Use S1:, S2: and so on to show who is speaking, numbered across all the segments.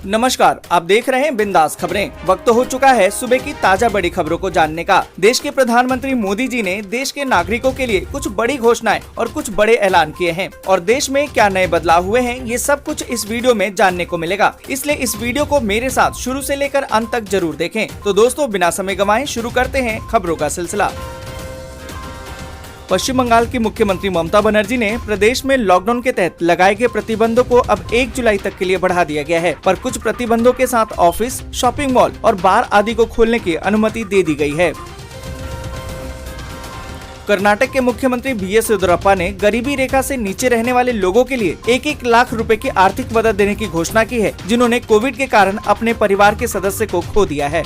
S1: नमस्कार, आप देख रहे हैं बिंदास खबरें। वक्त हो चुका है सुबह की ताजा बड़ी खबरों को जानने का। देश के प्रधानमंत्री मोदी जी ने देश के नागरिकों के लिए कुछ बड़ी घोषणाएं और कुछ बड़े ऐलान किए हैं और देश में क्या नए बदलाव हुए हैं, ये सब कुछ इस वीडियो में जानने को मिलेगा। इसलिए इस वीडियो को मेरे साथ शुरू से लेकर अंत तक जरूर देखें। तो दोस्तों, बिना समय गंवाए शुरू करते हैं खबरों का सिलसिला। पश्चिम बंगाल की मुख्यमंत्री ममता बनर्जी ने प्रदेश में लॉकडाउन के तहत लगाए गए प्रतिबंधों को अब 1 जुलाई तक के लिए बढ़ा दिया गया है, पर कुछ प्रतिबंधों के साथ ऑफिस, शॉपिंग मॉल और बार आदि को खोलने की अनुमति दे दी गई है। कर्नाटक के मुख्यमंत्री BS येदियुरप्पा ने गरीबी रेखा से नीचे रहने वाले लोगों के लिए 1-1 लाख रुपए की आर्थिक मदद देने की घोषणा की है, जिन्होंने कोविड के कारण अपने परिवार के सदस्य को खो दिया है।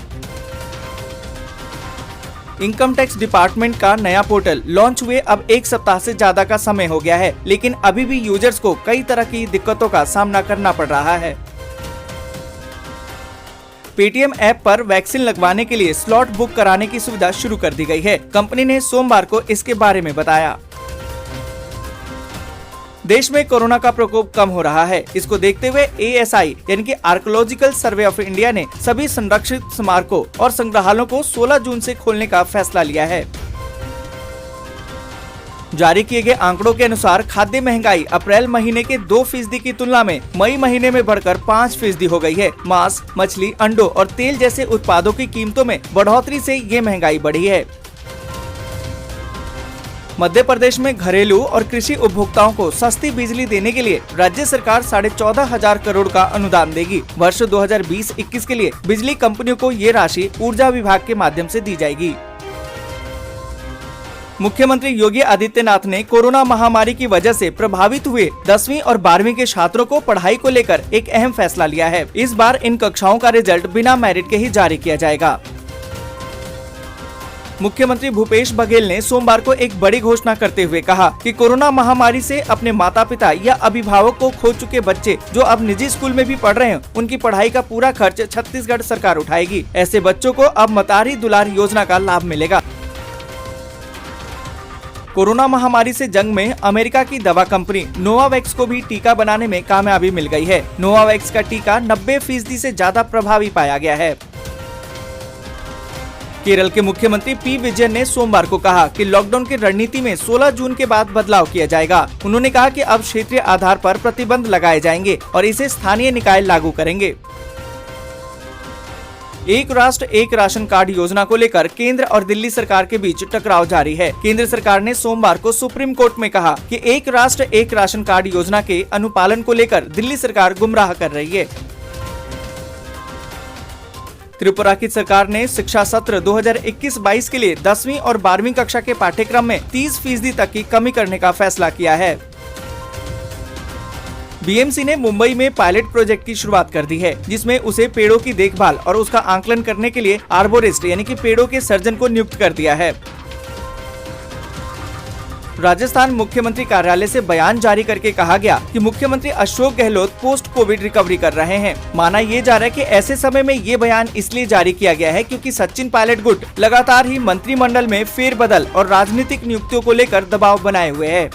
S1: इनकम टैक्स डिपार्टमेंट का नया पोर्टल लॉन्च हुए अब 1 सप्ताह से ज्यादा का समय हो गया है, लेकिन अभी भी यूजर्स को कई तरह की दिक्कतों का सामना करना पड़ रहा है। पेटीएम ऐप पर वैक्सीन लगवाने के लिए स्लॉट बुक कराने की सुविधा शुरू कर दी गई है। कंपनी ने सोमवार को इसके बारे में बताया। देश में कोरोना का प्रकोप कम हो रहा है। इसको देखते हुए ASI यानी कि आर्कोलॉजिकल सर्वे ऑफ इंडिया ने सभी संरक्षित स्मारकों और संग्रहालयों को 16 जून से खोलने का फैसला लिया है। जारी किए गए आंकड़ों के अनुसार खाद्य महंगाई अप्रैल महीने के 2% की तुलना में मई महीने में बढ़कर 5% हो गई है। मांस, मछली, अंडों और तेल जैसे उत्पादों की कीमतों में बढ़ोतरी से ये महंगाई बढ़ी है। मध्य प्रदेश में घरेलू और कृषि उपभोक्ताओं को सस्ती बिजली देने के लिए राज्य सरकार 14,500 करोड़ का अनुदान देगी। वर्ष 2020-21 के लिए बिजली कंपनियों को ये राशि ऊर्जा विभाग के माध्यम से दी जाएगी। मुख्यमंत्री योगी आदित्यनाथ ने कोरोना महामारी की वजह से प्रभावित हुए 10वीं और 12वीं के छात्रों को पढ़ाई को लेकर एक अहम फैसला लिया है। इस बार इन कक्षाओं का रिजल्ट बिना मेरिट के ही जारी किया जाएगा। मुख्यमंत्री भूपेश बघेल ने सोमवार को एक बड़ी घोषणा करते हुए कहा कि कोरोना महामारी से अपने माता पिता या अभिभावक को खो चुके बच्चे जो अब निजी स्कूल में भी पढ़ रहे हैं, उनकी पढ़ाई का पूरा खर्च छत्तीसगढ़ सरकार उठाएगी। ऐसे बच्चों को अब मतारी दुलार योजना का लाभ मिलेगा। कोरोना महामारी से जंग में अमेरिका की दवा कंपनी नोवावैक्स को भी टीका बनाने में कामयाबी मिल गई है। नोवावैक्स का टीका 90% से ज्यादा प्रभावी पाया गया है। केरल के मुख्यमंत्री P. विजयन ने सोमवार को कहा कि लॉकडाउन की रणनीति में 16 जून के बाद बदलाव किया जाएगा। उन्होंने कहा कि अब क्षेत्रीय आधार पर प्रतिबंध लगाए जाएंगे और इसे स्थानीय निकाय लागू करेंगे। एक राष्ट्र एक राशन कार्ड योजना को लेकर केंद्र और दिल्ली सरकार के बीच टकराव जारी है। केंद्र सरकार ने सोमवार को सुप्रीम कोर्ट में कहा कि एक राष्ट्र एक राशन कार्ड योजना के अनुपालन को लेकर दिल्ली सरकार गुमराह कर रही है। त्रिपुरा की सरकार ने शिक्षा सत्र 2021-22 के लिए 10वीं और 12वीं कक्षा के पाठ्यक्रम में 30% तक की कमी करने का फैसला किया है। BMC ने मुंबई में पायलट प्रोजेक्ट की शुरुआत कर दी है, जिसमें उसे पेड़ों की देखभाल और उसका आंकलन करने के लिए आर्बोरिस्ट यानी कि पेड़ों के सर्जन को नियुक्त कर दिया है। राजस्थान मुख्यमंत्री कार्यालय से बयान जारी करके कहा गया कि मुख्यमंत्री Ashok Gehlot post Covid recovery कर रहे हैं। माना ये जा रहा है कि ऐसे समय में ये बयान इसलिए जारी किया गया है क्योंकि सचिन पायलट गुट लगातार ही मंत्रिमंडल में फेरबदल और राजनीतिक नियुक्तियों को लेकर दबाव बनाए हुए है।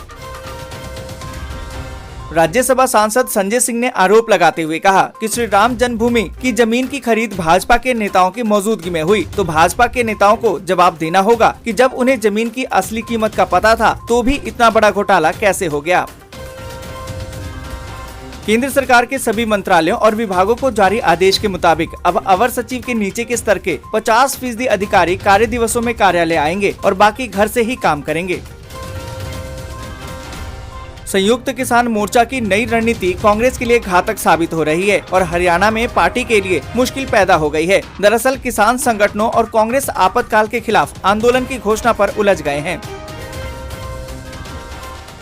S1: राज्यसभा सांसद संजय सिंह ने आरोप लगाते हुए कहा कि श्री राम जन्मभूमि की जमीन की खरीद भाजपा के नेताओं की मौजूदगी में हुई, तो भाजपा के नेताओं को जवाब देना होगा कि जब उन्हें जमीन की असली कीमत का पता था तो भी इतना बड़ा घोटाला कैसे हो गया। केंद्र सरकार के सभी मंत्रालयों और विभागों को जारी आदेश के मुताबिक अब अवर सचिव के नीचे के स्तर के 50% अधिकारी कार्य दिवसों में कार्यालय आएंगे और बाकी घर से ही काम करेंगे। संयुक्त किसान मोर्चा की नई रणनीति कांग्रेस के लिए घातक साबित हो रही है और हरियाणा में पार्टी के लिए मुश्किल पैदा हो गई है। दरअसल किसान संगठनों और कांग्रेस आपातकाल के खिलाफ आंदोलन की घोषणा पर उलझ गए हैं।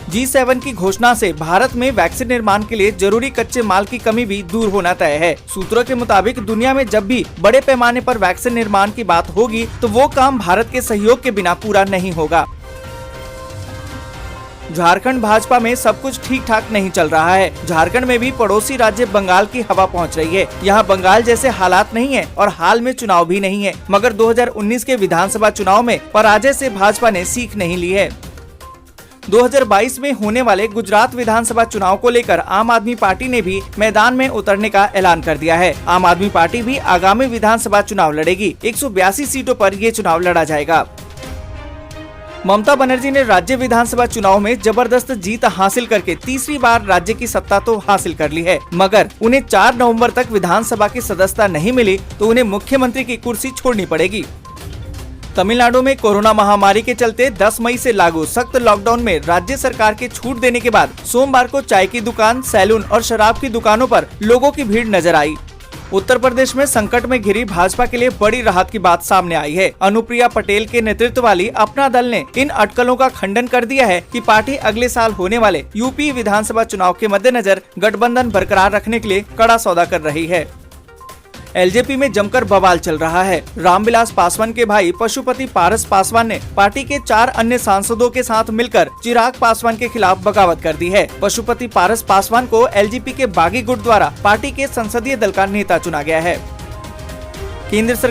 S1: G7 की घोषणा से भारत में वैक्सीन निर्माण के लिए जरूरी कच्चे माल की कमी भी दूर होना तय है। सूत्रों के मुताबिक दुनिया में जब भी बड़े पैमाने पर वैक्सीन निर्माण की बात होगी तो वो काम भारत के सहयोग के बिना पूरा नहीं होगा। झारखंड भाजपा में सब कुछ ठीक ठाक नहीं चल रहा है। झारखंड में भी पड़ोसी राज्य बंगाल की हवा पहुंच रही है। यहाँ बंगाल जैसे हालात नहीं है और हाल में चुनाव भी नहीं है, मगर 2019 के विधानसभा चुनाव में पराजय से भाजपा ने सीख नहीं ली है। 2022 में होने वाले गुजरात विधानसभा चुनाव को लेकर आम आदमी पार्टी ने भी मैदान में उतरने का ऐलान कर दिया है। आम आदमी पार्टी भी आगामी विधानसभा चुनाव लड़ेगी। 182 सीटों पर ये चुनाव लड़ा जाएगा। ममता बनर्जी ने राज्य विधानसभा चुनाव में जबरदस्त जीत हासिल करके तीसरी बार राज्य की सत्ता तो हासिल कर ली है, मगर उन्हें 4 नवंबर तक विधानसभा की सदस्यता नहीं मिली तो उन्हें मुख्यमंत्री की कुर्सी छोड़नी पड़ेगी। तमिलनाडु में कोरोना महामारी के चलते 10 मई से लागू सख्त लॉकडाउन में राज्य सरकार के छूट देने के बाद सोमवार को चाय की दुकान, सैलून और शराब की दुकानों पर लोगों की भीड़ नजर आई। उत्तर प्रदेश में संकट में घिरी भाजपा के लिए बड़ी राहत की बात सामने आई है। अनुप्रिया पटेल के नेतृत्व वाली अपना दल ने इन अटकलों का खंडन कर दिया है कि पार्टी अगले साल होने वाले यूपी विधानसभा चुनाव के मद्देनजर गठबंधन बरकरार रखने के लिए कड़ा सौदा कर रही है। एलजेपी में जमकर बवाल चल रहा है। रामविलास पासवान के भाई पशुपति पारस पासवान ने पार्टी के 4 अन्य सांसदों के साथ मिलकर चिराग पासवान के खिलाफ बगावत कर दी है। पशुपति पारस पासवान को एलजेपी के बागी गुट द्वारा पार्टी के संसदीय दल का नेता चुना गया है। केंद्र सरकार